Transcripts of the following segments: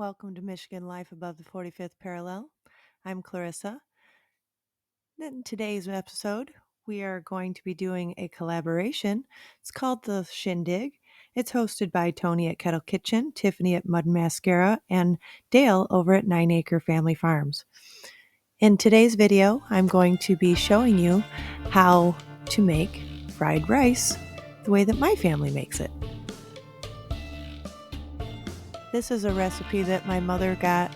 Welcome to Michigan Life Above the 45th Parallel. I'm Clarissa. In today's episode, we are going to be doing a collaboration. It's called The Shindig. It's hosted by Tony at Kettle Kitchen, Tiffany at Mud Mascara, and Gail over at 9 Acre Family Farms. In today's video, I'm going to be showing you how to make fried rice the way that my family makes it. This is a recipe that my mother got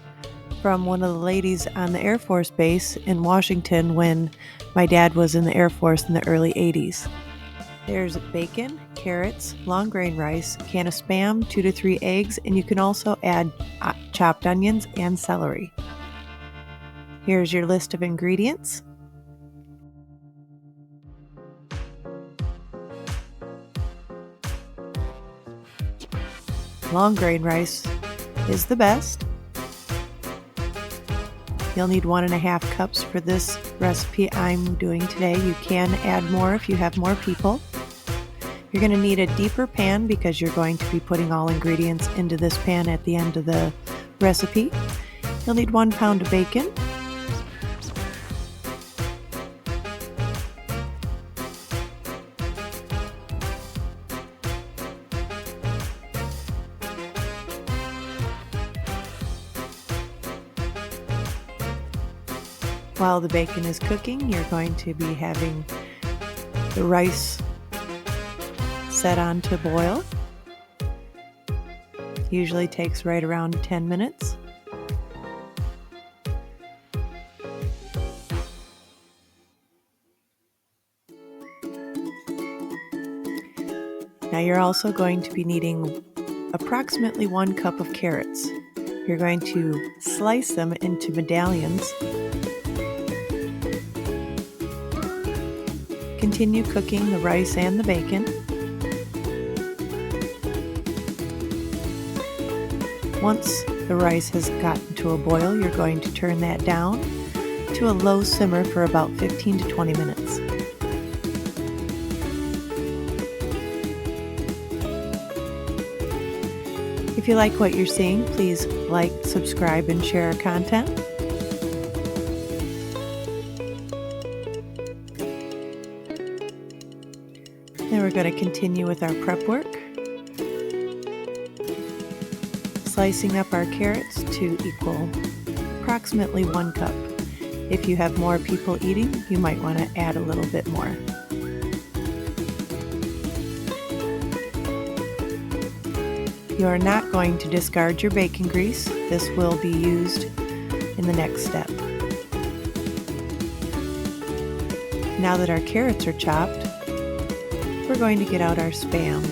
from one of the ladies on the Air Force Base in Washington when my dad was in the Air Force in the early 80s. There's bacon, carrots, long grain rice, can of Spam, 2 to 3 eggs, and you can also add chopped onions and celery. Here's your list of ingredients. Long grain rice is the best. You'll need 1.5 cups for this recipe I'm doing today. You can add more if you have more people. You're going to need a deeper pan because you're going to be putting all ingredients into this pan at the end of the recipe. You'll need 1 pound of bacon. While the bacon is cooking, you're going to be having the rice set on to boil. Usually takes right around 10 minutes. Now you're also going to be needing approximately 1 cup of carrots. You're going to slice them into medallions. Continue cooking the rice and the bacon. Once the rice has gotten to a boil, you're going to turn that down to a low simmer for about 15 to 20 minutes. If you like what you're seeing, please like, subscribe, and share our content. Then we're going to continue with our prep work. Slicing up our carrots to equal approximately 1 cup. If you have more people eating, you might want to add a little bit more. You are not going to discard your bacon grease. This will be used in the next step. Now that our carrots are chopped, we're going to get out our Spam.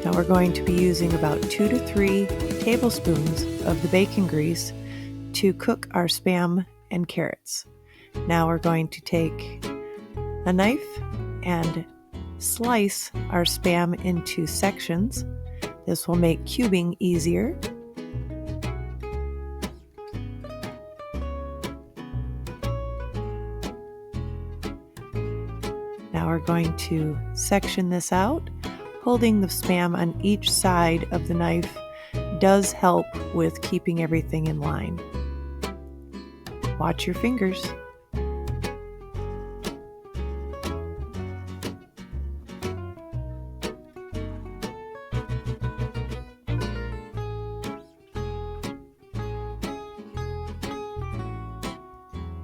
Now we're going to be using about 2 to 3 tablespoons of the bacon grease to cook our Spam and carrots. Now we're going to take a knife and slice our Spam into sections. This will make cubing easier. Now we're going to section this out. Holding the Spam on each side of the knife does help with keeping everything in line. Watch your fingers.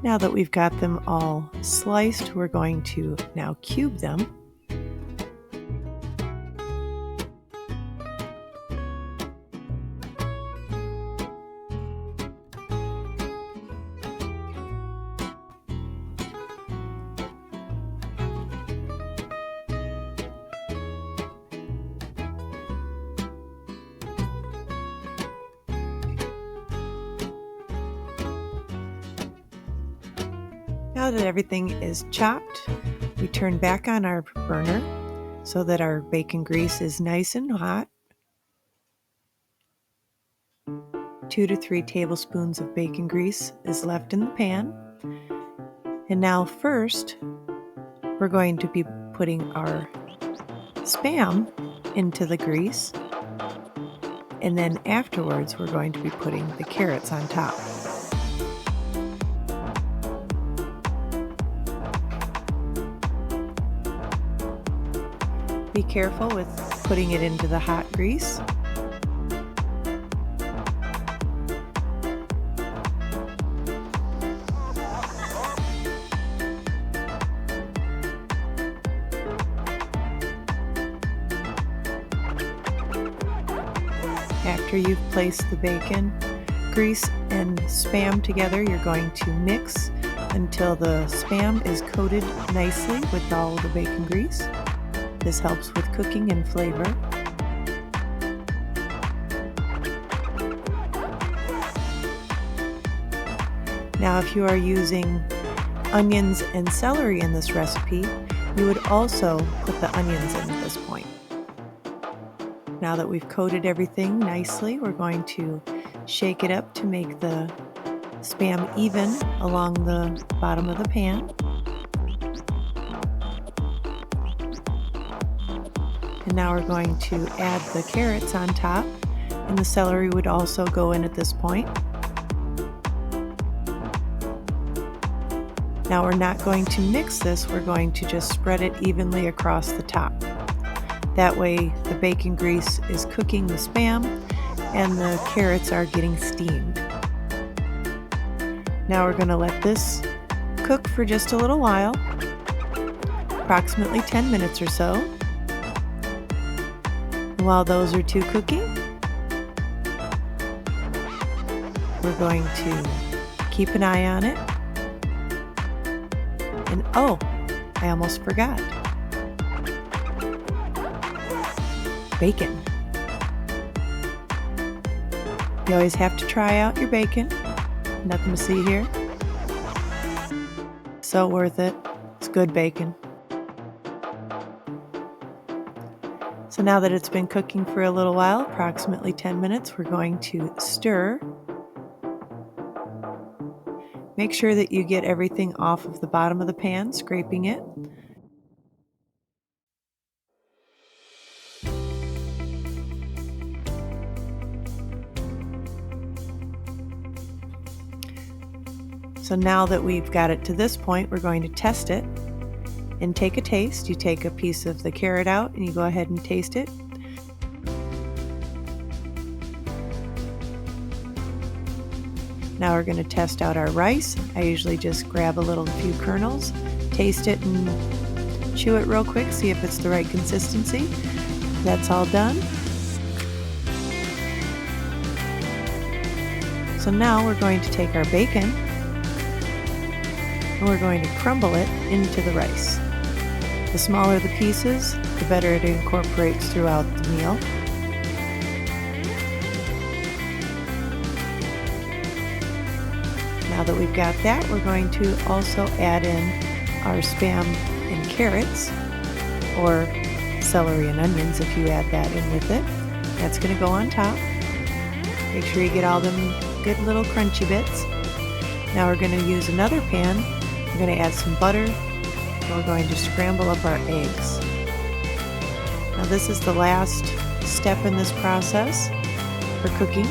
Now that we've got them all sliced, we're going to now cube them. Now that everything is chopped, we turn back on our burner so that our bacon grease is nice and hot. 2 to 3 tablespoons of bacon grease is left in the pan. And now first, we're going to be putting our Spam into the grease. And then afterwards, we're going to be putting the carrots on top. Be careful with putting it into the hot grease. After you've placed the bacon, grease, and Spam together, you're going to mix until the Spam is coated nicely with all the bacon grease. This helps with cooking and flavor. Now, if you are using onions and celery in this recipe, you would also put the onions in at this point. Now that we've coated everything nicely, we're going to shake it up to make the Spam even along the bottom of the pan. And now we're going to add the carrots on top, and the celery would also go in at this point. Now we're not going to mix this, we're going to just spread it evenly across the top. That way the bacon grease is cooking the Spam and the carrots are getting steamed. Now we're going to let this cook for just a little while, approximately 10 minutes or so. And while those are two cooking, we're going to keep an eye on it. And oh, I almost forgot. Bacon. You always have to try out your bacon. Nothing to see here. So worth it. It's good bacon. So now that it's been cooking for a little while, approximately 10 minutes, we're going to stir. Make sure that you get everything off of the bottom of the pan, scraping it. So now that we've got it to this point, we're going to test it and take a taste. You take a piece of the carrot out and you go ahead and taste it. Now we're going to test out our rice. I usually just grab a few kernels, taste it and chew it real quick, see if it's the right consistency. That's all done. So now we're going to take our bacon and we're going to crumble it into the rice. The smaller the pieces, the better it incorporates throughout the meal. Now that we've got that, we're going to also add in our Spam and carrots, or celery and onions if you add that in with it. That's going to go on top. Make sure you get all them good little crunchy bits. Now we're going to use another pan. We're going to add some butter, and we're going to scramble up our eggs. Now this is the last step in this process for cooking.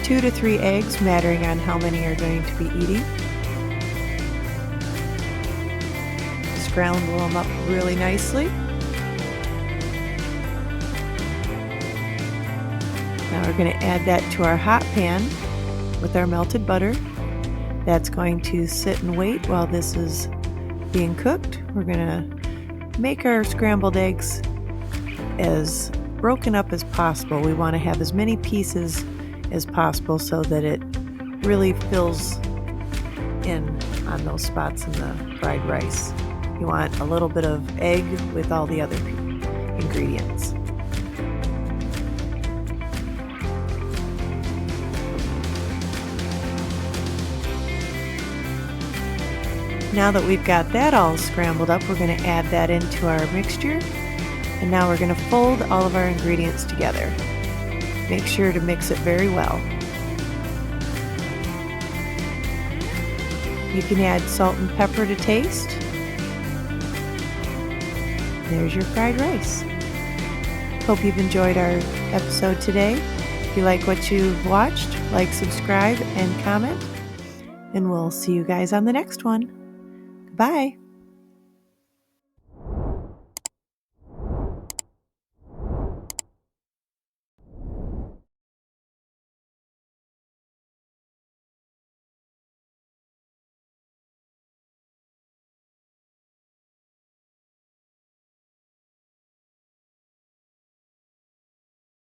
2 to 3 eggs, mattering on how many are going to be eating. Scramble them up really nicely. Now we're going to add that to our hot pan with our melted butter. That's going to sit and wait while this is being cooked. We're going to make our scrambled eggs as broken up as possible. We want to have as many pieces as possible so that it really fills in on those spots in the fried rice. You want a little bit of egg with all the other ingredients. Now that we've got that all scrambled up, we're going to add that into our mixture. And now we're going to fold all of our ingredients together. Make sure to mix it very well. You can add salt and pepper to taste. There's your fried rice. Hope you've enjoyed our episode today. If you like what you've watched, like, subscribe, and comment. And we'll see you guys on the next one. Bye.